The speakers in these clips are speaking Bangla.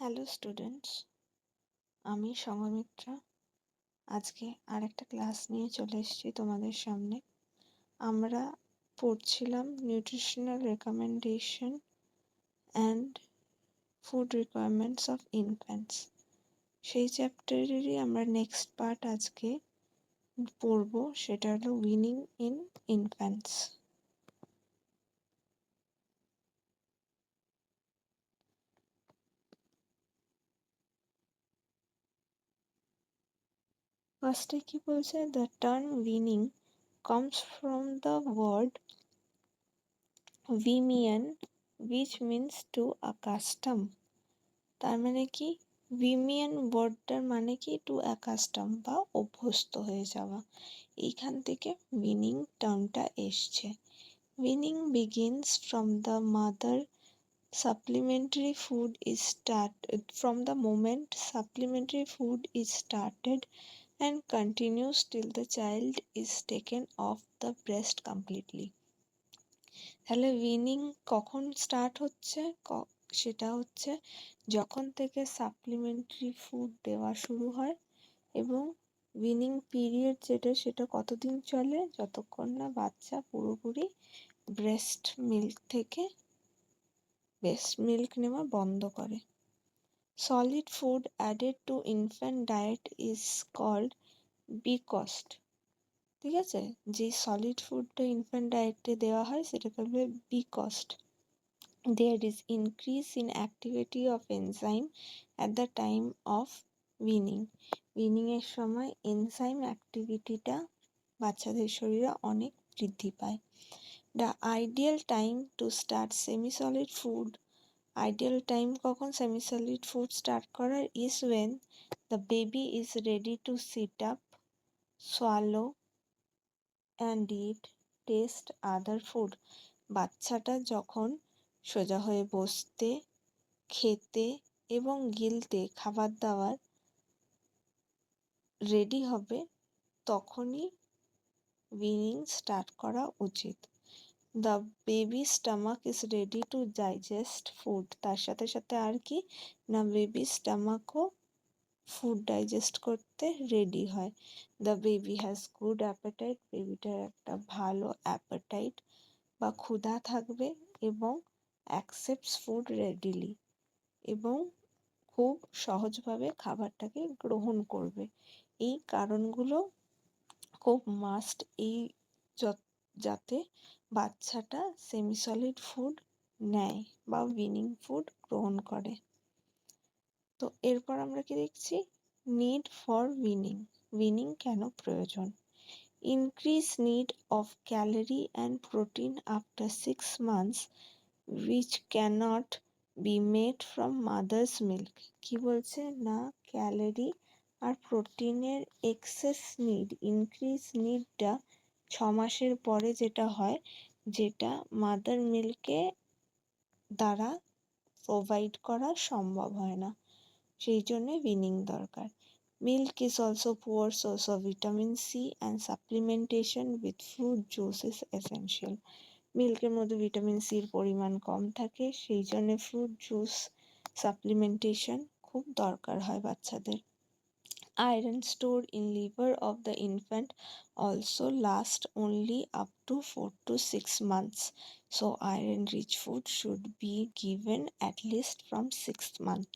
হ্যালো স্টুডেন্টস, আমি সংঘমিত্রা। আজকে আরেকটা ক্লাস নিয়ে চলে এসেছি তোমাদের সামনে। আমরা পড়ছিলাম nutritional recommendation and food requirements of infants. সেই চ্যাপ্টারেরই আমরা নেক্সট পার্ট আজকে পড়ব, সেটা হলো উইনিং ইন ইনফ্যান্টস। ফার্স্টে কি বলছে, the term winning comes from the word vimian which means to accustom। তার মানে কি, ভিমিয়ান ওয়ার্ডটার মানে কি, টু অ্যাকাস্টম বা অভ্যস্ত হয়ে যাওয়া। এইখান থেকে উইনিং টার্মটা এসছে। Winning begins from the mother supplementary food is started from the moment supplementary food is started and continues till the child is taken off the breast completely। তাহলে উইনিং কখন স্টার্ট হচ্ছে? সেটা হচ্ছে যখন থেকে সাপ্লিমেন্টারি ফুড দেওয়া শুরু হয়, এবং উইনিং পিরিয়ড সেটা কতদিন চলে? যতক্ষণ না বাচ্চা পুরোপুরি ব্রেস্ট মিল্ক নেওয়া বন্ধ করে। Solid food added to infant diet is called beikost. ঠিক আছে, যে সলিড ফুডটা ইনফ্যান্ট ডায়েটে দেওয়া হয় সেটাকে বলবে বিকস্ট। There is increase in activity of enzyme at the time of weaning। weaning এর সময় এনজাইম অ্যাক্টিভিটিটা বাচ্চাদের শরীরে অনেক বৃদ্ধি পায়। The ideal time to start semi-solid food, ideal time কখন সেমি সলিড ফুড স্টার্ট করার, is when the baby is ready to sit up, swallow and eat, taste other food। বাচ্চাটা যখন সোজা হয়ে বসতে, খেতে এবং গিলতে খাবার দাবার রেডি হবে, তখনই উইনিং স্টার্ট করা উচিত। The baby stomach is ready to digest food. তার সাথে সাথে আর কি না, বেবি স্টামাকও ফুড ডাইজেস্ট করতে রেডি হয়। The baby has good appetite. বেবিটার একটা ভালো অ্যাপেটাইট বা ক্ষুধা থাকবে, এবং অ্যাকসেপ্টস ফুড রেডিলি, এবং খুব সহজভাবে খাবারটাকে গ্রহণ করবে। এই কারণগুলো খুব মাস্ট, এই যাতে বাচ্চাটা সেমি সলিড ফুড নেয় বা উইনিং ফুড গ্রহণ করে। তো এরপর আমরা কি দেখছি, নিড ফর উইনিং। উইনিং কেন প্রয়োজন? Increase need of calorie and protein after 6 months which cannot be made from mother's milk। কি বলছে না, ক্যালোরি আর প্রোটিনের এক্সেস নিড, ইনক্রিজ নিডটা 6 মাসের পরে যেটা হয়, যেটা মাদার মিল্কে দ্বারা প্রোভাইড করা সম্ভব হয় না, সেই জন্য উইনিং দরকার। Milk is also poor source of vitamin C and supplementation with fruit juice is essential. মিল্কের মধ্যে ভিটামিন সির পরিমাণ কম থাকে, সেই জন্য ফ্রুট জুস সাপ্লিমেন্টেশন খুব দরকার হয় বাচ্চাদের। Iron stored in liver of the infant also lasts only up to 4 to 6 months. So iron rich food should be given at least from 6th month।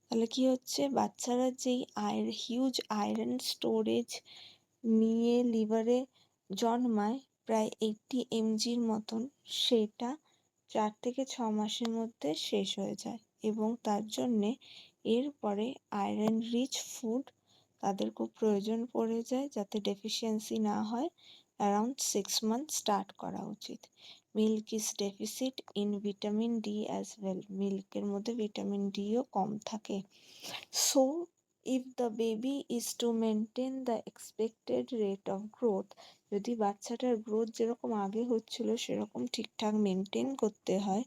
তাহলে কি হচ্ছে, বাচ্চারা যেই হিউজ আয়রন স্টোরেজ নিয়ে লিভারে জন্মায়, প্রায় 80 mgর মতন, সেটা 4 থেকে 6 মাসের মধ্যে শেষ হয়ে যায়, এবং তার জন্যে এরপরে আয়রন রিচ ফুড তাদের খুব প্রয়োজন পড়ে যায়, যাতে ডেফিসিয়েন্সি না হয়। অ্যারাউন্ড 6 মান্থ স্টার্ট করা উচিত। Milk is deficit in vitamin D as well. মিল্কের মধ্যে ভিটামিন ডিও কম থাকে। So if the baby is to maintain the expected rate of growth, যদি বাচ্চাটার গ্রোথ যেরকম আগে হচ্ছিল সেরকম ঠিকঠাক মেনটেন করতে হয়,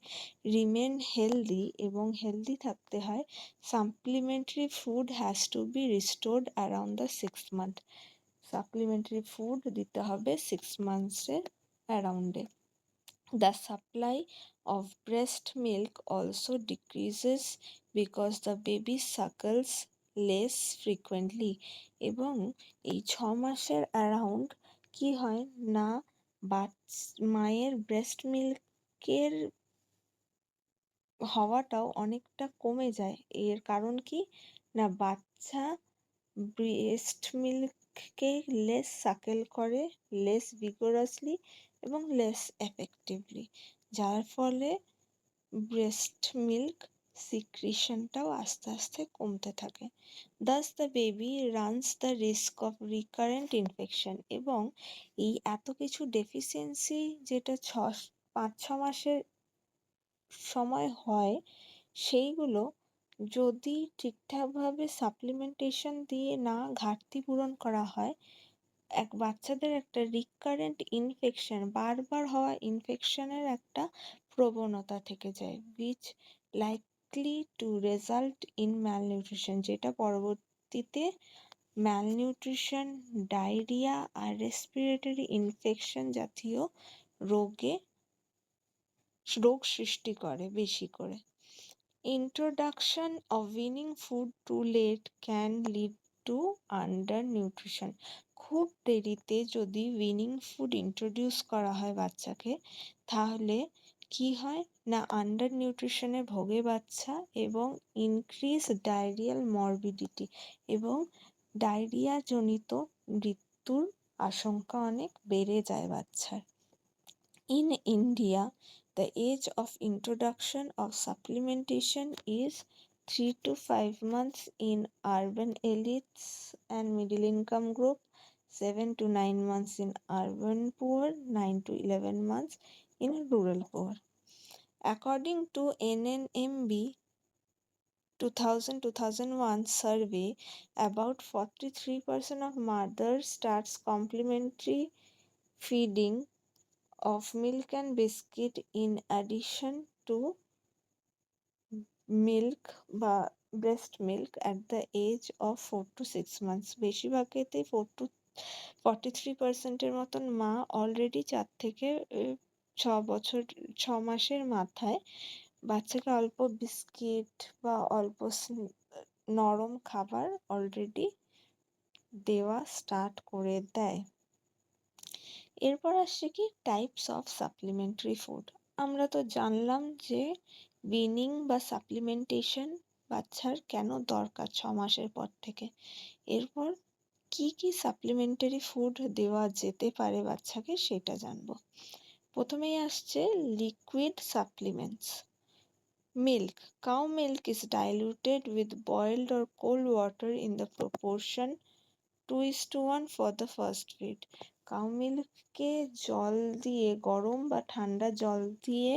রিমেন হেলদি এবং হেলদি থাকতে হয়, supplementary food has to be restored around the 6th month. Supplementary food দিতে হবে 6 মান্থসের অ্যারাউন্ডে। The supply of breast milk also decreases because the baby suckles less frequently, এবং এই 6 মাসের অ্যারাউন্ড কি হয় না মায়ের ব্রেস্ট মিল্কের হওয়াটাও অনেকটা কমে যায়। এর কারণ কি না বাচ্চা ব্রেস্ট মিল্ককে লেস সাকেল করে, লেস ভিগোরাসলি এবং লেস এফেক্টিভলি, যার ফলে ব্রেস্ট মিল্ক সিক্রিশনটাও আস্তে আস্তে কমতে থাকে। Das the baby runs the risk of recurrent infection. এবং এই এত কিছু ডেফিসিয়েন্সি যেটা 5-6 মাসের সময় হয়, সেইগুলো যদি ঠিকঠাকভাবে সাপ্লিমেন্টেশন দিয়ে না ঘাটতি পূরণ করা হয়, বাচ্চাদের একটা রিকারেন্ট ইনফেকশন, বারবার হওয়া ইনফেকশনের একটা প্রবণতা থেকে যায়, which likely to result in malnutrition, যেটা পরবর্তীতে ম্যালনিউট্রিশন, ডায়রিয়া আর রেসপিরেটরি ইনফেকশন জাতীয় রোগ সৃষ্টি করে বেশি করে। Introduction of weaning food too late can lead to undernutrition. খুব দেরিতে যদি উইনিং ফুড ইন্ট্রোডিউস করা হয় বাচ্চাকে, তাহলে কি হয় না আন্ডার নিউট্রিশনে ভোগে বাচ্চা, এবং ইনক্রিজ ডায়রিয়াল মরবিডিটি, এবং ডায়রিয়া জনিত মৃত্যুর আশঙ্কা অনেক বেড়ে যায় বাচ্চার। In India, the age of introduction of supplementation is 3 to 5 months in urban elites and middle income group, 7 to 9 months in urban poor, 9 to 11 months in rural poor. According to NNMB 2000-2001 survey, about 43% of mothers starts complementary feeding of milk and biscuit in addition to milk বা breast milk at the age of 4 to 6 months. বেশিরভাগ ক্ষেত্রেই 43% মতন মা অলরেডি 4 থেকে 6 মাসের মাথায় বাচ্চাকে অল্প বিস্কিট বা অল্প নরম খাবার অলরেডি দেওয়া স্টার্ট করে দেয়। এরপর আসছে কি টাইপস অফ সাপ্লিমেন্টারি ফুড। আমরা তো জানলাম যে উইনিং বা সাপ্লিমেন্টেশন বাচ্চার কেন দরকার 6 মাসের পর থেকে। এরপর কি কি সাপ্লিমেন্টারি ফুড দেওয়া যেতে পারে বাচ্চাকে সেটা জানবো। প্রথমেই আসছে liquid supplements. Milk, cow milk is diluted with boiled or cold water in the proportion 2:1 for the first feed. Cow মিল্ককে জল দিয়ে, গরম বা ঠান্ডা জল দিয়ে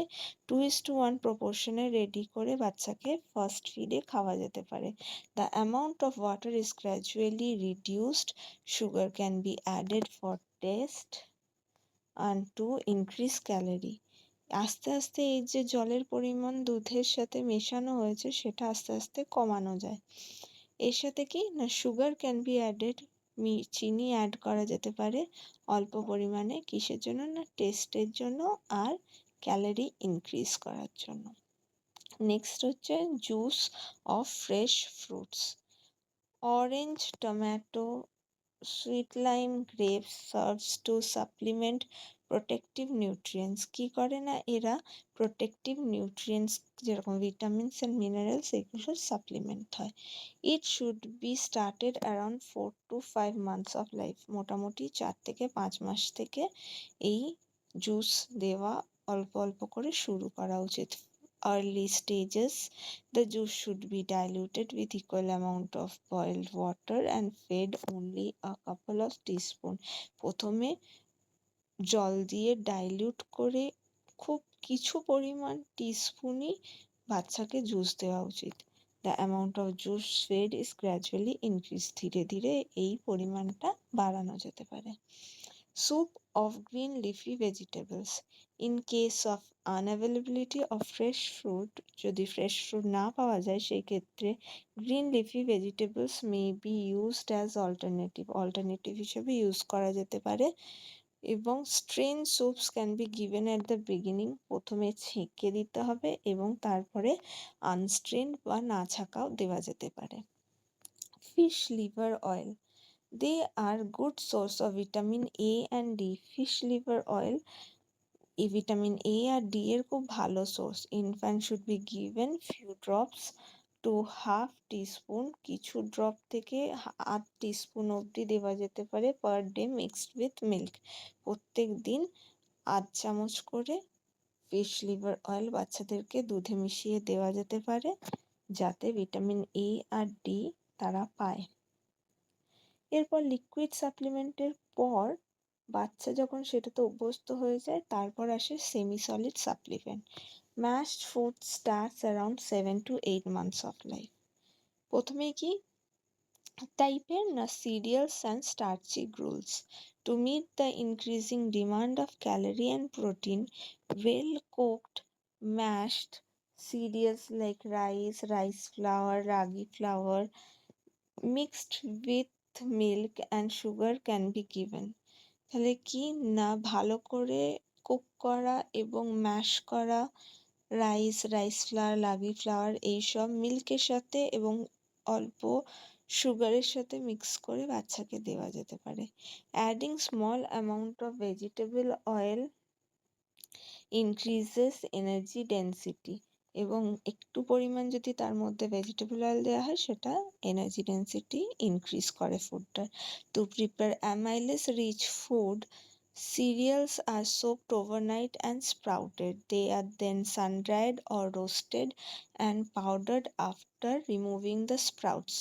2:1 প্রপোর্শনে রেডি করে বাচ্চাকে ফার্স্ট ফিডে খাওয়া যেতে পারে। The amount of water is gradually reduced, sugar can be added for test and to increase calorie. আস্তে আস্তে এই যে জলের পরিমাণ দুধের সাথে মেশানো হয়েছে সেটা আস্তে আস্তে কমানো যায়। এর সাথে কি না সুগার ক্যান বি অ্যাডেড, চিনি অ্যাড করা যেতে পারে অল্প পরিমাণে, কিসের জন্য না টেস্টের জন্য আর ক্যালোরি ইনক্রিজ করার জন্য। নেক্সট হচ্ছে juice of fresh fruits. Orange, tomato, sweet lime, grapes serves to supplement protective nutrients. কী করে না এরা প্রোটেক্টিভ নিউট্রিয়েন্টস যেরকম ভিটামিনস অ্যান্ড মিনারেলস এগুলো সাপ্লিমেন্ট হয়। It should be started around 4 to 5 months of life. মোটামুটি 4 থেকে 5 মাস থেকে এই জুস দেওয়া অল্প অল্প করে শুরু করা উচিত। Early stages, the juice should be diluted with equal amount of boiled water and fed only a couple of teaspoons. প্রথমে জল দিয়ে ডাইলিউট করে খুব কিছু পরিমাণ টিস্পুনই বাচ্চাকে জুস দেওয়া উচিত। The amount of juice fed is gradually increase. ধীরে ধীরে এই পরিমাণটা বাড়ানো যেতে পারে। Soup of green leafy vegetables. In case of unavailability of fresh fruit, যদি ফ্রেশ ফ্রুট না পাওয়া যায় সেই ক্ষেত্রে green leafy vegetables may be used as alternative হিসেবে ইউজ করা যেতে পারে। এবং strain soups can be given at the beginning, প্রথমে ছেঁকে দিতে হবে এবং তারপরে আনস্ট্রেন বা না ছাঁকাও দেওয়া যেতে পারে। Fish liver oil, they are good source of vitamin A and D. Fish liver oil এই ভিটামিন এ আর ডি এর খুব ভালো সোর্স। Infant should be given few drops to half teaspoon, কিছু ড্রপ থেকে আধ টিস্পুন অবধি দেওয়া যেতে পারে per day mixed with milk. প্রত্যেক দিন আধ চামচ করে ফিশ লিভার অয়েল বাচ্চাদেরকে দুধে মিশিয়ে দেওয়া যেতে পারে, যাতে ভিটামিন এ আর ডি তারা পায়। এরপর লিকুইড সাপ্লিমেন্টের পর বাচ্চা যখন সেটাতে অভ্যস্ত হয়ে যায়, তারপর আসে semi solid supplement. Mashed food starts around 7 to 8 months of life. প্রথমে কি টাইপের না cereals and starchy gruels to meet the increasing demand of calorie and protein. Well cooked mashed cereals like rice, rice flour, ragi flour mixed with milk and sugar can be given. তাহলে কি না ভালো করে কুক করা এবং ম্যাশ করা রাইস ফ্লাওয়ার, রাগি ফ্লাওয়ার এইসব মিল্কের সাথে এবং অল্প সুগারের সাথে মিক্স করে বাচ্চাকে দেওয়া যেতে পারে। Adding small amount of vegetable oil increases energy density, এবং একটু পরিমাণ যদি তার মধ্যে ভেজিটেবল অয়েল দেওয়া হয় সেটা এনার্জি ডেন্সিটি ইনক্রিজ করে ফুডটার। To prepare amylase rich food, cereals are soaked overnight and sprouted. They are then sun-dried or roasted and powdered after removing the sprouts.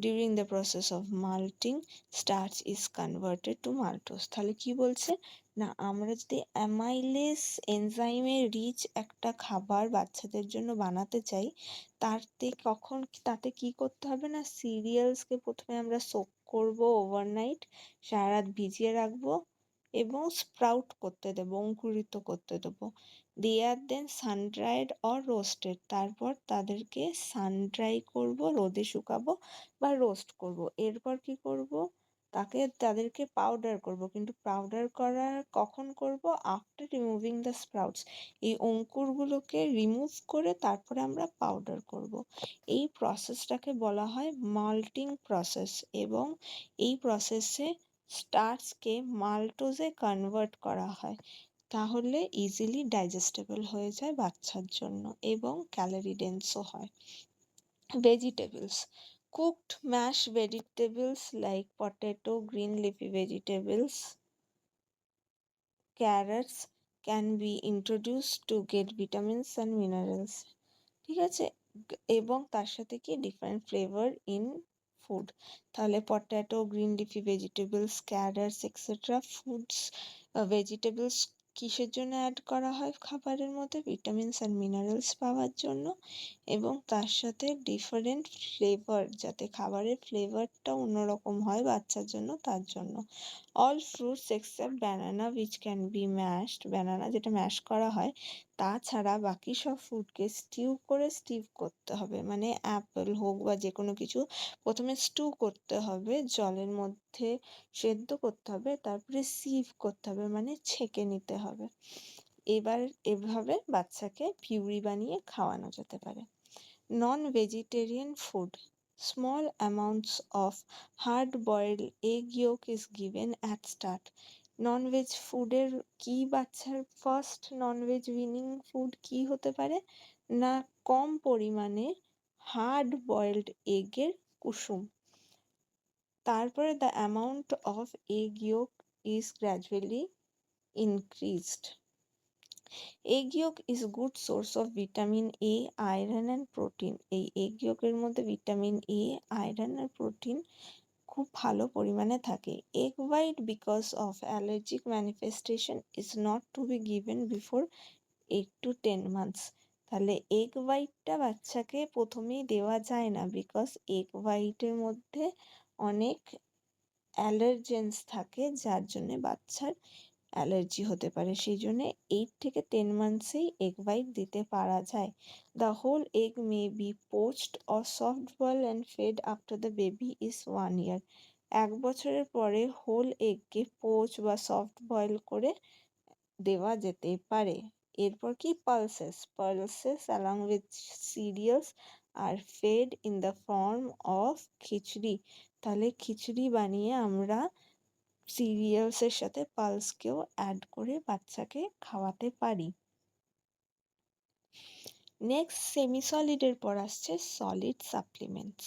During the process of malting, starch is converted to maltose. তাহলে কি বলছে না, আমরা যদি অ্যামাইলেস এনজাইমে রিচ একটা খাবার বাচ্চাদের জন্য বানাতে চাই, তাতে কি করতে হবে না, সিরিয়ালসকে প্রথমে আমরা সোক করব ওভারনাইট, সারা রাত ভিজিয়ে রাখবো এবং স্প্রাউট করতে দেবো, অঙ্কুরিত করতে দেবো। দে আর দেন সানড্রাইড অর রোস্টেড, তারপর তাদেরকে সানড্রাই করব, রোদে শুকাবো বা রোস্ট করব। এরপর কি করব, তাদেরকে পাউডার করব, কিন্তু পাউডার করা কখন করব, আফটার রিমুভিং দ্য স্প্রাউটস। এই অঙ্কুরগুলোকে রিমুভ করে তারপরে আমরা পাউডার করব। এই প্রসেসটাকে বলা হয় মাল্টিং প্রসেস, এবং এই প্রসেসে স্টার্চকে মাল্টোজে কনভার্ট করা হয়, তাহলে ইজিলি ডাইজেস্টেবল হয়ে যায় বাচ্চার জন্য এবং ক্যালোরি ডেন্সও হয়। Vegetables, cooked mashed vegetables like potato, green leafy vegetables, carrots can be introduced to get vitamins and minerals. ঠিক আছে, এবং তার সাথে কি ডিফারেন্ট ফ্লেভার ইন ফুড। তাহলে potato, green leafy vegetables, carrots etcetera foods, vegetables কিসের জন্য অ্যাড করা হয় খাবারের মধ্যে, ভিটামিনস অ্যান্ড মিনারেলস পাওয়ার জন্য, এবং তার সাথে ডিফারেন্ট ফ্লেভার, যাতে খাবারের ফ্লেভারটা অন্যরকম হয় বাচ্চার জন্য, তার জন্য। All fruits except banana which can be mashed, banana যেটা ম্যাশ করা হয়, তাছাড়া বাকি সব ফ্রুটকে স্টিউ করতে হবে, মানে অ্যাপেল হোক বা যে কোনো কিছু প্রথমে স্টিউ করতে হবে, জলের মধ্যে সেদ্ধ করতে হবে, তারপরে সিভ করতে হবে মানে ছেঁকে নিতে হবে। এবার এভাবে বাচ্চাকে পিউরি বানিয়ে খাওয়ানো যেতে পারে। নন vegetarian food, small amounts of hard-boiled egg yolk is given at start. Non veg ফুডের কি বাচ্চার ফার্স্ট ননভেজ উইনিং ফুড কি হতে পারে না, কম পরিমাণে হার্ড বয়েলড এগের কুসুম। তারপরে the amount of egg yolk is gradually increased. Egg yolk is good source of vitamin A, iron and protein. এই এগ ইয়োকের মধ্যে ভিটামিন এ, আয়রন আর প্রোটিন খুব ভালো পরিমাণে থাকে। Egg white because of allergic manifestation is not to be given before 8 to 10 months। তাহলে এগ হোয়াইটটা বাচ্চাকে প্রথমেই দেওয়া যায় না, বিকজ এগ হোয়াইটের মধ্যে অনেক অ্যালার্জেন্স থাকে, যার জন্য বাচ্চার অ্যালার্জি হতে পারে, সেই জন্য 8 থেকে 10 মান্থসেই এগ হোয়াইট দিতে পারা যায়। The whole egg may be poached or soft boil and fed after the baby is 1 year। 1 বছরের পরে হোল এগকে পোচ বা সফট বয়েল করে দেওয়া যেতে পারে। এরপর কি pulses along with cereals are fed in the form of khichuri. তাহলে খিচুড়ি বানিয়ে আমরা সিরিয়ালসের সাথে পালসকেও অ্যাড করে বাচ্চাকে খাওয়াতে পারি। নেক্সট সেমি সলিডের পর আসছে solid supplements.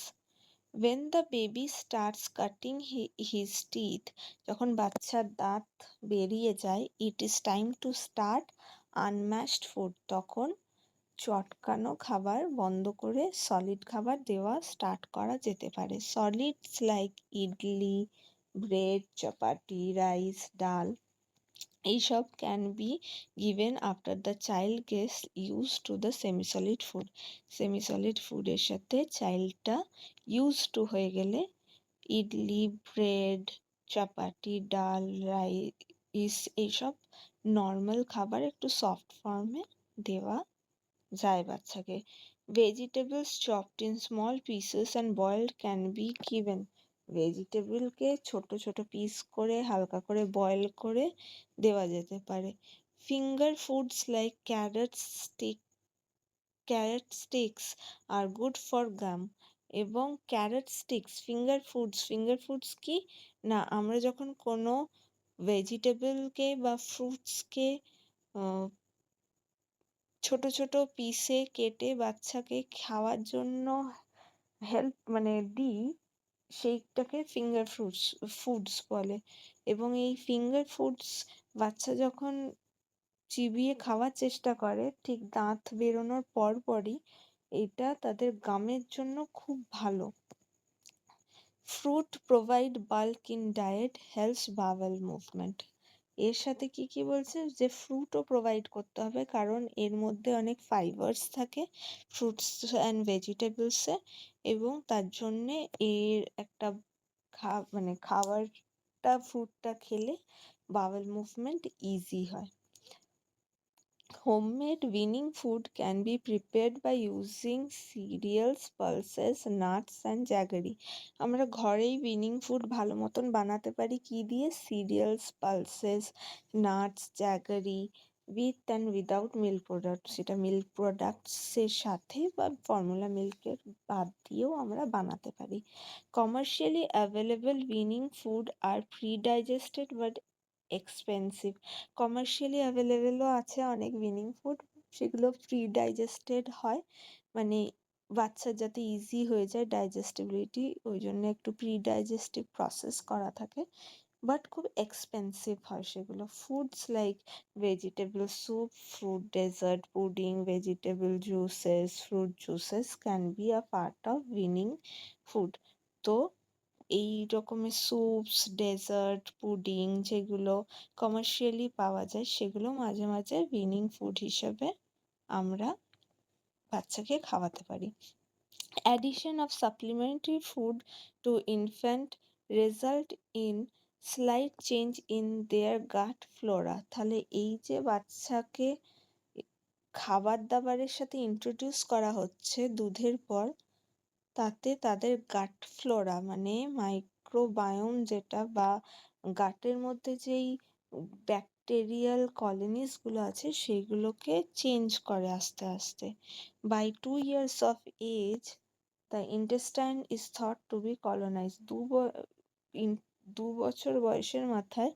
when the baby starts cutting his teeth, যখন বাচ্চার দাঁত বেরিয়ে যায়, it is time to start unmashed food, তখন চটকানো খাবার বন্ধ করে সলিড খাবার দেওয়া স্টার্ট করা যেতে পারে। Solids like idli, bread, chapati, rice, dal এইসব can be given after the child gets use to the semisolid food. Semisolid ফুডের সাথে চাইল্ডটা ইউজ টু হয়ে গেলে ইডলি, ব্রেড, চাপাতি, ডাল, রাইস এইসব নর্মাল খাবার একটু সফট ফর্মে দেওয়া যায় বাচ্চাকে। Vegetables chopped in small pieces and boiled can be given. ভেজিটেবলকে ছোট ছোট পিস করে হালকা করে বয়েল করে দেওয়া যেতে পারে। Finger foods like carrot sticks are good for gum. এবং ক্যারট স্টিক্স ফিঙ্গার ফুডস কি না, আমরা যখন কোনো ভেজিটেবলকে বা ফ্রুটসকে ছোট ছোট পিসে কেটে বাচ্চাকে খাওয়ার জন্য দিই, সেইটাকে ফুডস বলে। এবং এই ফিঙ্গার ফুডস বাচ্চা যখন চিবিয়ে খাওয়ার চেষ্টা করে ঠিক দাঁত বেরোনোর পরপরই, এটা তাদের গামের জন্য খুব ভালো। Fruit provide bulk in diet, helps bowel movement. এর সাথে কি কি বলছে যে ফ্রুটও প্রোভাইড করতে হবে, কারণ এর মধ্যে অনেক ফাইবার্স থাকে ফ্রুটস অ্যান্ড ভেজিটেবলসে, এবং তার জন্যে এর একটা ফ্রুটটা খেলে বাওয়েল মুভমেন্ট ইজি হয়। Homemade weaning food can be prepared by using cereals, pulses, nuts and jaggery. আমরা ঘরেই weaning food ভালো মতন বানাতে পারি কি দিয়ে? cereals, pulses, nuts, jaggery, with and without milk products। সেটা মিল্ক প্রোডাক্টস এর সাথে বা ফর্মুলা মিল্কের বাদ দিয়েও আমরা বানাতে পারি। Commercially available weaning food are pre-digested but expensive. Commercially অ্যাভেলেবেলও আছে অনেক উইনিং ফুড, সেগুলো প্রি ডাইজেস্টেড হয়, মানে বাচ্চার যাতে ইজি হয়ে যায় ডাইজেস্টিবিলিটি, ওই জন্য একটু প্রি ডাইজেস্টিভ প্রসেস করা থাকে, বাট খুব এক্সপেন্সিভ হয় সেগুলো। Foods like vegetable soup, fruit dessert, pudding, vegetable juices, fruit juices can be a part of weaning food. তো এই রকমের স্যুপস, ডেজার্ট, পুডিং যেগুলো কমার্শিয়ালি পাওয়া যায়, সেগুলো মাঝে মাঝে উইনিং ফুড হিসেবে আমরা বাচ্চাকে খাওয়াতে পারি। Addition of supplementary food to infant result in slight change in their gut flora। তাহলে এই যে বাচ্চাকে খাবার দাবারের সাথে ইন্ট্রোডিউস করা হচ্ছে দুধের পর, তাতে তাদের গাট ফ্লোরা মানে মাইক্রোবায়োম যেটা, বা গাটের মধ্যে যেই ব্যাকটেরিয়াল কলোনিসগুলো আছে সেইগুলোকে চেঞ্জ করে আস্তে আস্তে। By 2 years of age the intestine is thought to be colonized। 2 বছর বয়সের মাথায়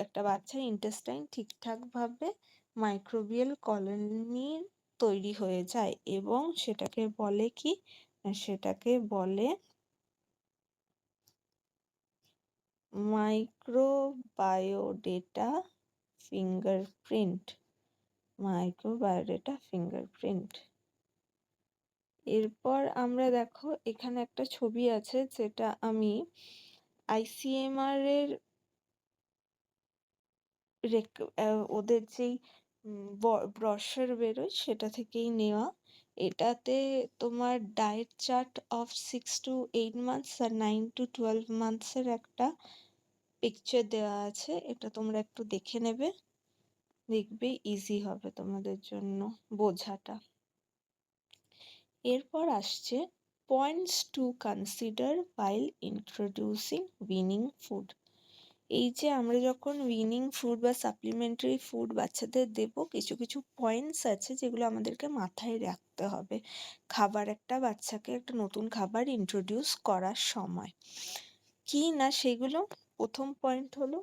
একটা বাচ্চার ইন্টেস্টাইন ঠিকঠাক ভাবে মাইক্রোবিয়াল কলোনি তৈরি হয়ে যায়, এবং সেটাকে বলে কি, সেটাকে বলে মাইক্রোবায়োডেটা ফিঙ্গারপ্রিন্ট। এরপর আমরা দেখো এখানে একটা ছবি আছে, যেটা আমি ICMR এর ওদের যেই ব্রশার বেরোয় সেটা থেকেই নেওয়া। এটাতে তোমার diet chart of 6 to 8 months আর 9 to 12 months এর একটা পিকচার দেওয়া আছে, এটা তোমরা একটু দেখে নেবে, দেখবে ইজি হবে তোমাদের জন্য বোঝাটা। এরপর আসছে Points to consider while introducing weaning food. এই যে আমরা যখন উইনিং ফুড বা সাপ্লিমেন্টারি ফুড বাচ্চাদের দেব, কিছু কিছু পয়েন্টস আছে যেগুলো আমাদেরকে মাথায় রাখতে হবে খাবার একটা বাচ্চাকে একটা নতুন খাবার ইন্ট্রোডিউস করার সময়। কি না সেগুলো, প্রথম পয়েন্ট হলো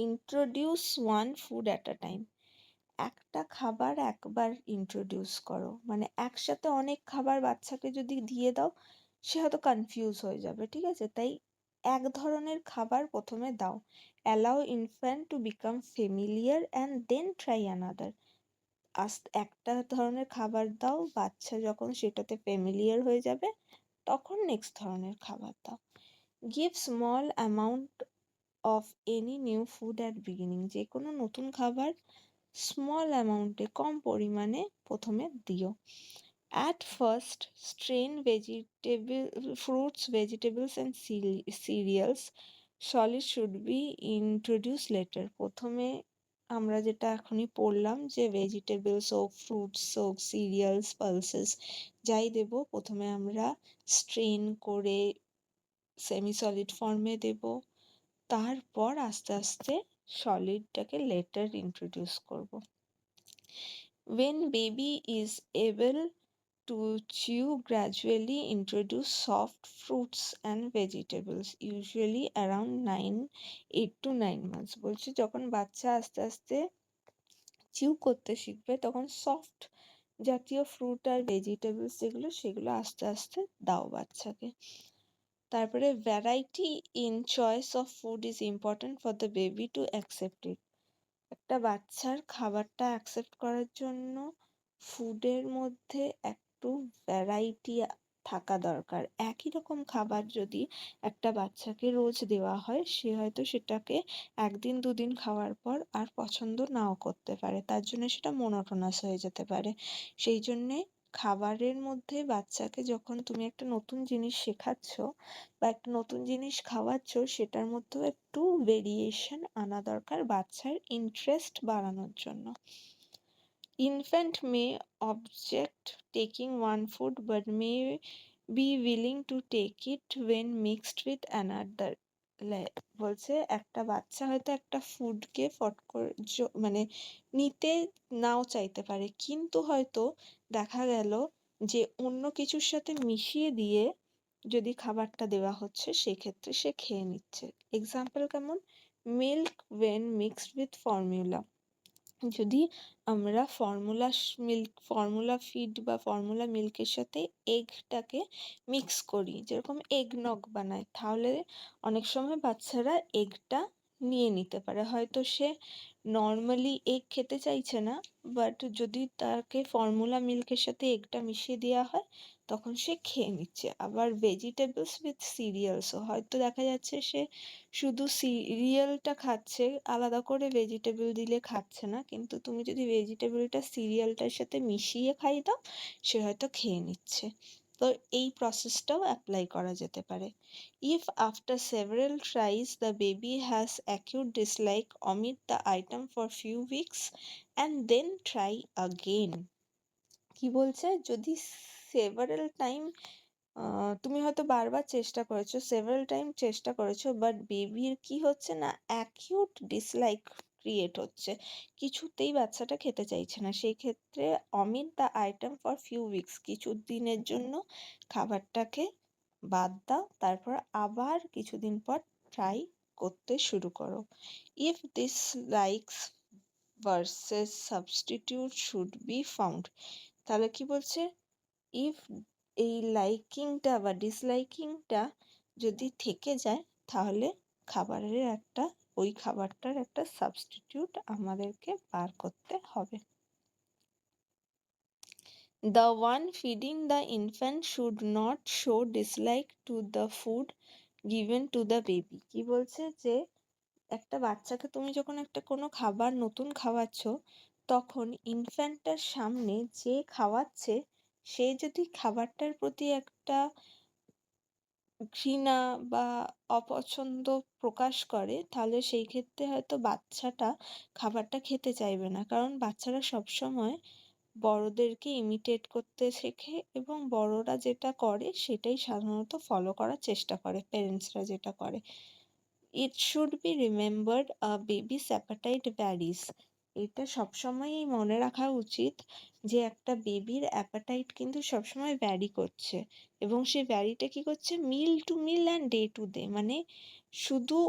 introduce one food at a time. একটা খাবার একবার ইন্ট্রোডিউস করো, মানে একসাথে অনেক খাবার বাচ্চাকে যদি দিয়ে দাও সে হয়তো কনফিউজ হয়ে যাবে, ঠিক আছে? তাই এক ধরনের খাবার প্রথমে দাও। Allow infant to become familiar and then try another. একটা ধরনের খাবার দাও, বাচ্চা যখন সেটাতে ফেমিলিয়ার হয়ে যাবে তখন নেক্সট ধরনের খাবার দাও। Give small amount of any new food at beginning. যে কোনো নতুন খাবার স্মল অ্যামাউন্টে, কম পরিমাণে প্রথমে দিও। At first, strain fruits, vegetables and cereals. Solid should be introduced later. প্রথমে আমরা যেটা এখনই পড়লাম যে ভেজিটেবলস হোক, ফ্রুটস হোক, সিরিয়ালস, পালসেস যাই দেব প্রথমে আমরা স্ট্রেন করে সেমি সলিড ফর্মে দেব, তারপর আস্তে আস্তে সলিডটাকে লেটার ইন্ট্রোডিউস করব। When baby is able to chew, gradually introduce soft fruits and vegetables, usually around 8 to 9 months. বলছে যখন বাচ্চা আস্তে আস্তে চিউ করতে শিখবে তখন সফট জাতীয় ফ্রুট আর ভেজিটেবলস যেগুলো সেগুলো আস্তে আস্তে দাও বাচ্চাকে। তারপরে variety in choice of food is important for the baby to accept it. একটা বাচ্চার খাবারটা অ্যাকসেপ্ট করার জন্য ফুডের মধ্যে একটু ভ্যারাইটি থাকা দরকার। একই রকম খাবার যদি একটা বাচ্চাকে রোজ দেওয়া হয় সে হয়তো সেটাকে একদিন দুদিন খাওয়ার পর আর পছন্দ নাও করতে পারে, তার জন্য সেটা মোনোটোনাস হয়ে যেতে পারে। সেই জন্যে খাবারের মধ্যে বাচ্চাকে যখন তুমি একটা নতুন জিনিস শেখাচ্ছ বা একটা নতুন জিনিস খাওয়াচ্ছ সেটার মধ্যেও একটু ভেরিয়েশন আনা দরকার বাচ্চার ইন্টারেস্ট বাড়ানোর জন্য। Infant may object taking one food but may be willing to take it when mixed with another. বলছে একটা বাচ্চা হয়তো একটা ফুডকে ফট করে মানে নিতে নাও চাইতে পারে, কিন্তু হয়তো দেখা গেল যে অন্য কিছুর সাথে মিশিয়ে দিয়ে যদি খাবারটা দেওয়া হচ্ছে সেক্ষেত্রে সে খেয়ে নিচ্ছে। এক্সাম্পল কেমন? Milk when mixed with formula. যদি আমরা ফর্মুলা ফিড বা ফর্মুলা মিল্কের সাথে এগটাকে মিক্স করি, যেরকম এগ নগ বানায়, তাহলে অনেক সময় বাচ্চারা এগটা নিয়ে নিতে পারে। হয়তো সে নর্মালি এগ খেতে চাইছে না, বাট যদি তাকে ফর্মুলা মিল্কের সাথে এগটা মিশিয়ে দেওয়া হয় তখন সে খেয়ে নিচ্ছে। আবার ভেজিটেবলস উইথ সিরিয়ালসও হয়তো দেখা যাচ্ছে সে শুধু সিরিয়ালটা খাচ্ছে, আলাদা করে ভেজিটেবল দিলে খাচ্ছে না, কিন্তু তুমি যদি ভেজিটেবলটা সিরিয়ালটার সাথে মিশিয়ে খাইয়ে দাও সে হয়তো খেয়ে নিচ্ছে। তো এই প্রসেসটাও অ্যাপ্লাই করা যেতে পারে। If after several thrice the baby has acute dislike, omit the item for few weeks and then try again. কি বলছে? যদি সেভারাল টাইম তুমি হয়তো বারবার চেষ্টা করেছো, সেভারাল টাইম চেষ্টা করেছো, বাট বেবির কি হচ্ছে না, অ্যাকিউট ডিসলাইক ক্রিয়েট হচ্ছে, কিছুতেই বাচ্চাটা খেতে চাইছে না, সেই ক্ষেত্রে omit the item for few weeks, কিছু দিনের জন্য খাবারটাকে বাদ দাও, তারপর আবার কিছুদিন পর ট্রাই করতে শুরু করো। If this likes versus substitute should be found. তাহলে কি বলছে? ইফ এই লাইকিংটা বা ডিসলাইকিংটা যদি থেকে যায় তাহলে ওই খাবারটার একটা সাবস্টিটিউট আমাদেরকে বার করতে হবে। The one feeding the infant should not show dislike to the food given to the baby. কি বলছে? যে একটা বাচ্চাকে তুমি যখন একটা কোনো খাবার নতুন খাওয়াচ্ছ তখন ইনফ্যান্টটার সামনে যে খাওয়াচ্ছে সে যদি খাবারটার প্রতি একটা ঘৃণা বা অপছন্দ প্রকাশ করে তাহলে সেই ক্ষেত্রে হয়তো বাচ্চাটা খাবারটা খেতে চাইবে না, কারণ বাচ্চারা সবসময় বড়দেরকে ইমিটেট করতে শেখে এবং বড়রা যেটা করে সেটাই সাধারণত ফলো করার চেষ্টা করে, প্যারেন্টসরা যেটা করে। ইট should be remembered babies appetite varies. এটা সবসময়ই মনে রাখা উচিত যে একটা বেবির অ্যাপাটাইট কিন্তু সবসময় ভ্যারি করছে, এবং সে ভ্যারিটা কি করছে, meal to meal and day to day, মানে শুধু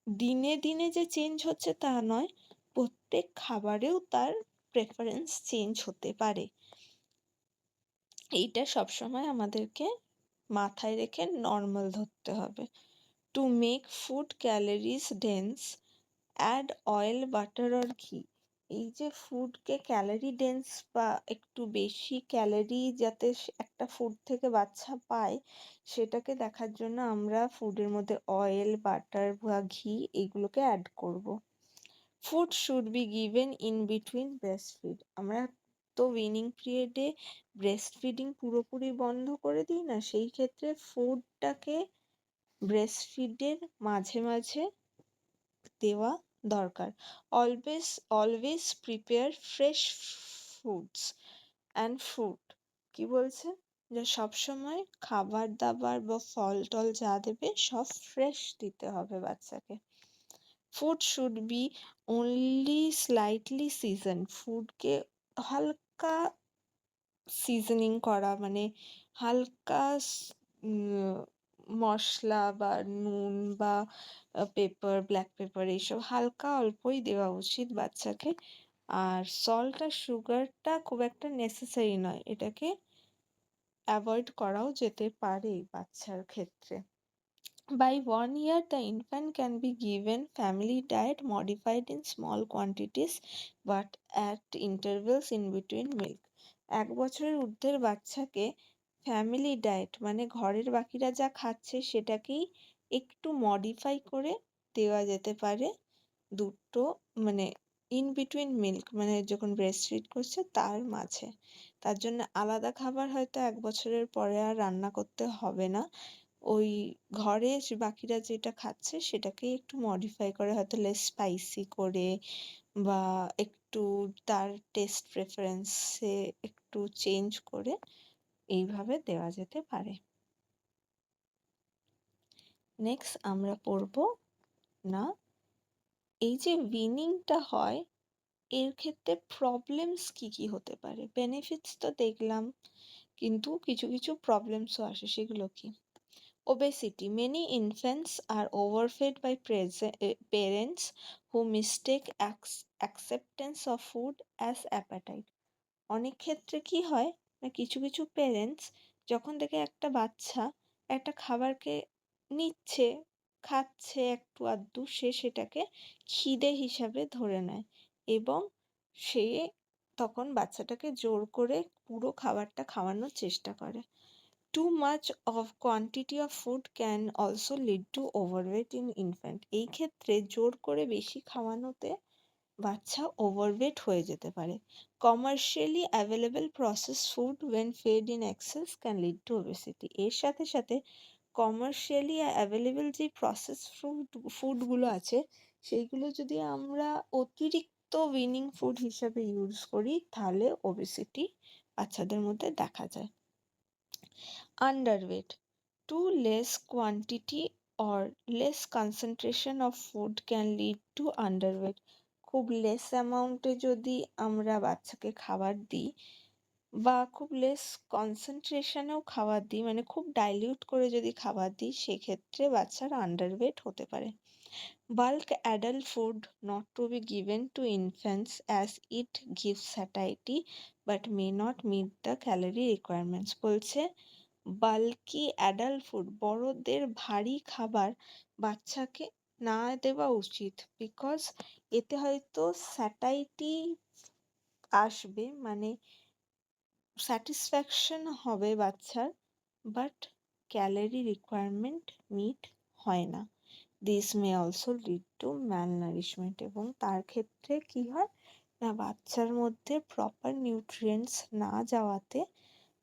দিনে দিনে যে চেঞ্জ হচ্ছে তা নয়, প্রত্যেক খাবারেও তার প্রেফারেন্স চেঞ্জ হতে পারে। এইটা সবসময় আমাদেরকে মাথায় রেখে নর্মাল ধরতে হবে। To make food calories dense, add oil, butter or ghee. এই যে ফুডকে ক্যালোরি ডেন্স বা একটু বেশি ক্যালোরি যাতে একটা ফুড থেকে বাচ্চা পায়, সেটাকে দেখার জন্য আমরা ফুডের মধ্যে অয়েল, বাটার বা ঘি এইগুলোকে অ্যাড করব। Food should be given in between breast feed. আমরা তো উইনিং পিরিয়ডে ব্রেস্ট ফিডিং পুরোপুরি বন্ধ করে দিই না, সেই ক্ষেত্রে ফুডটাকে ব্রেস্ট ফিডের মাঝে মাঝে দেওয়া দরকার। Always always prepare fresh foods and fruit. কি বলছে, যে সবসময় খাবার দাবার বা ফল টল যা দেবে সব ফ্রেশ দিতে হবে বাচ্চাকে। Food should be only slightly season. ফুডকে হালকা সিজনিং করা, মানে হালকা মশলা বা নুন বা পেপার, ব্ল্যাক পেপার, এইসব হালকা অল্পই দেওয়া উচিত বাচ্চাকে। আর সল্ট আর সুগারটা খুব একটা নেসেসারি নয়, এটাকে অ্যাভয়েড করাও যেতে পারে বাচ্চার ক্ষেত্রে। By 1 year, the infant can be given family diet modified in small quantities but at intervals in between milk. 1 বছরের ঊর্ধ্বের বাচ্চাকে ফ্যামিলি ডায়েট মানে ঘরের বাকিরা যা খাচ্ছে সেটাকেই একটু মডিফাই করে দেওয়া যেতে পারে দুটো, মানে ইন বিটুইন মিল্ক, মানে যখন ব্রেস্ট ফিড করছে তার মাঝে। তার জন্য আলাদা খাবার হয়তো 1 বছরের পরে আর রান্না করতে হবে না, ওই ঘরে বাকিরা যেটা খাচ্ছে সেটাকেই একটু মডিফাই করে, হয়তো লেস স্পাইসি করে বা একটু তার টেস্ট প্রেফারেন্সে একটু চেঞ্জ করে এইভাবে দেওয়া যেতে পারে। নেক্সট আমরা পড়ব না, এই যে উইনিংটা হয় এর ক্ষেত্রে প্রবলেমস কি কি হতে পারে। বেনিফিটস তো দেখলাম, কিন্তু কিছু কিছু প্রবলেমসও আসে, সেগুলো কি? Obesity. Many infants are overfed by parents who mistake acceptance of food as appetite. অনেক ক্ষেত্রে কি হয় না, কিছু কিছু পেরেন্টস যখন দেখে একটা বাচ্চা একটা খাবারকে নিচ্ছে, খাচ্ছে একটু আধটু, সে সেটাকে খিদে হিসাবে ধরে নেয় এবং সে তখন বাচ্চাটাকে জোর করে পুরো খাবারটা খাওয়ানোর চেষ্টা করে। Too much of quantity of food can also lead to overweight in infant. এই ক্ষেত্রে জোর করে বেশি খাওয়ানোতে বাচ্চা ওভারওয়েট হয়ে যেতে পারে। Commercially available processed food when fed in excess can lead to obesity. এর সাথে সাথে কমার্শিয়ালি অ্যাভেলেবেল যে প্রসেস ফুডগুলো আছে সেইগুলো যদি আমরা অতিরিক্ত উইনিং ফুড হিসাবে ইউজ করি তাহলে ওবেসিটি বাচ্চাদের মধ্যে দেখা যায়। Underweight. Too less quantity or less concentration of food can lead to underweight. খুব লেস অ্যামাউন্টে যদি আমরা বাচ্চাকে খাবার দিই বা খুব লেস কনসেন্ট্রেশনেও খাবার দিই, মানে খুব ডাইলিউট করে যদি খাবার দিই, সেক্ষেত্রে বাচ্চারা আন্ডারওয়েট হতে পারে। Bulk adult food not to be given to infants as it gives satiety but may not meet the calorie requirements. বলছে বাল্কি অ্যাডাল্ট ফুড, বড়দের ভারী খাবার বাচ্চাকে না দেওয়া উচিত, বিকজ এতে হয়তো স্যাটাইটি আসবে, মানে স্যাটিসফ্যাকশন হবে বাচ্চার, বাট ক্যালোরি রিকোয়ারমেন্ট মিট হয় না। This may also lead to malnourishment, এবং তার ক্ষেত্রে কি হয় না, বাচ্চার মধ্যে প্রপার নিউট্রিয়েন্টস না যাওয়াতে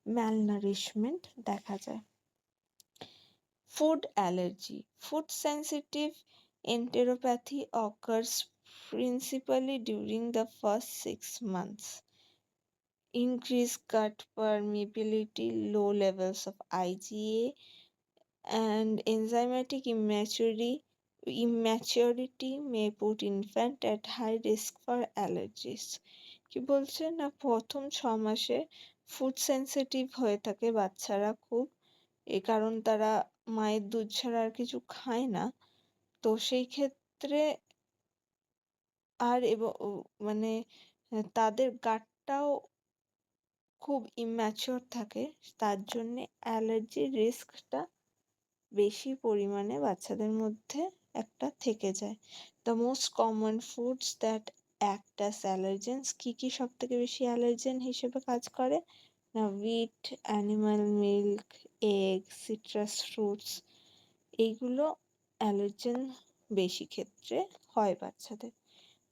ম্যালনারিশমেন্ট দেখা যায়। Food allergy. Food sensitive enteropathy occurs principally during the first 6 months. increased gut permeability, low levels of IgA, and enzymatic immaturity may put infant at high risk for allergies. কি বলছে না, প্রথম 6 মাসে ফুড সেন্সিটিভ হয়ে থাকে বাচ্চারা খুব, কারণ তারা মায়ের দুধ ছাড়া আর কিছু খায় না। তো সেই ক্ষেত্রে আর মানে তাদের গাটটাও খুব ইম্যাচিওর থাকে, তার জন্যে অ্যালার্জির রিস্কটা বেশি পরিমাণে বাচ্চাদের মধ্যে একটা থেকে যায়। The most common foods that act as allergens, কী কী সব থেকে বেশি অ্যালার্জেন হিসেবে কাজ করে না, wheat, animal milk, egg, citrus fruits, এইগুলো অ্যালার্জেন বেশি ক্ষেত্রে হয় বাচ্চাদের।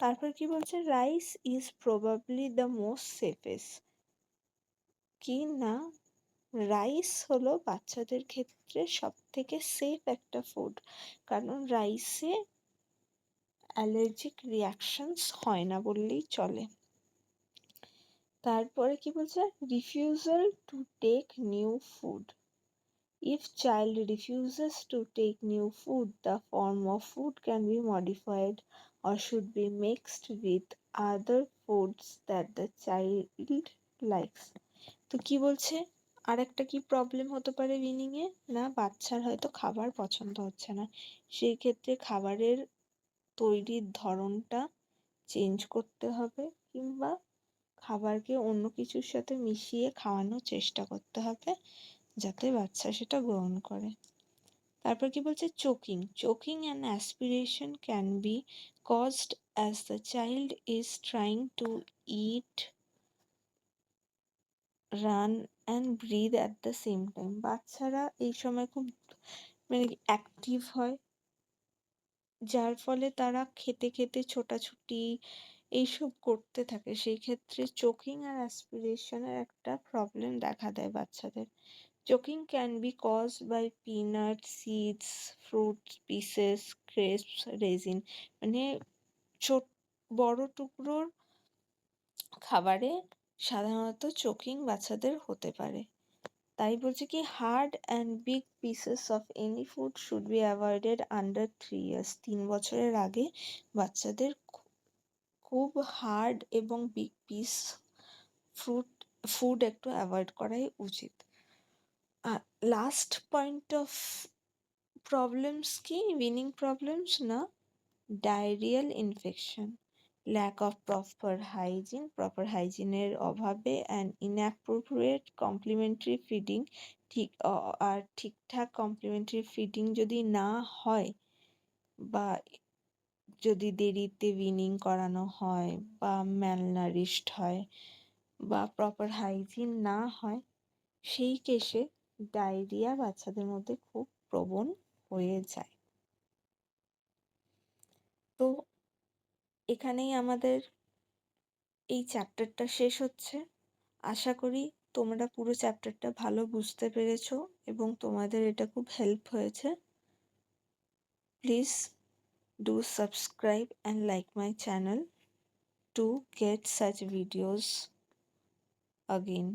তারপর কি বলছে, rice is probably the most safest, কি না, রাইস হলো বাচ্চাদের ক্ষেত্রে সব থেকে সেফ একটা ফুড, কারণ রাইসে অ্যালার্জিক রিয়াকশনস হয় না বললেই চলে। তারপরে কি বলছে, refusal to take new food, if child refuses to take new food, the form of food can be modified or should be mixed with other foods that the child likes. তো কি বলছে, আরেকটা কি প্রবলেম হতে পারে উইনিং এ, না বাচ্চার হয়তো খাবার পছন্দ হচ্ছে না, সেই ক্ষেত্রে খাবারের তৈরির ধরনটা চেঞ্জ করতে হবে, কিংবা খাবারকে অন্য কিছুর সাথে মিশিয়ে খাওয়ানোর চেষ্টা করতে হবে যাতে বাচ্চা সেটা গ্রহণ করে। তারপর কি বলছে, choking and aspiration can be caused as the child is trying to eat, run and breathe at the same time, বাচ্চারা এই সময় খুব মানে অ্যাক্টিভ হয়, যার ফলে তারা খেতে খেতে ছোটাছুটি এইসব করতে থাকে, সেই ক্ষেত্রে চোকিং আর অ্যাসপিরেশনের একটা প্রবলেম দেখা দেয় বাচ্চাদের। Choking can be caused by peanut seeds, fruit pieces, crisps, raisin, মানে বড় টুকরোর খাবারে সাধারণত চোকিং বাচ্চাদের হতে পারে। তাই বলছে কি, hard and big pieces of any food should be avoided under 3 years, 3 বছরের আগে বাচ্চাদের খুব হার্ড এবং বিগ পিস ফুড একটু অ্যাভয়েড করাই উচিত। আর লাস্ট পয়েন্ট অফ প্রবলেমস কি, উইনিং প্রবলেমস না, diarrhoeal infection, lack of proper হাইজিনের অভাবে অ্যান্ড ইনঅ্যাপ্রোপ্রিয়েট কমপ্লিমেন্টারি ফিডিং, আর ঠিকঠাক কমপ্লিমেন্টারি ফিডিং যদি না হয়, বা যদি দেরিতে উইনিং করানো হয়, বা ম্যালনারিশড হয়, বা প্রপার হাইজিন না হয়, সেই কেসে ডায়রিয়া বাচ্চাদের মধ্যে খুব প্রবণ হয়ে যায়। তো এখানেই আমাদের এই চ্যাপ্টারটা শেষ হচ্ছে। আশা করি তোমরা পুরো চ্যাপ্টারটা ভালো বুঝতে পেরেছো এবং তোমাদের এটা খুব হেল্প হয়েছে। Please do subscribe and like my channel to get such videos again.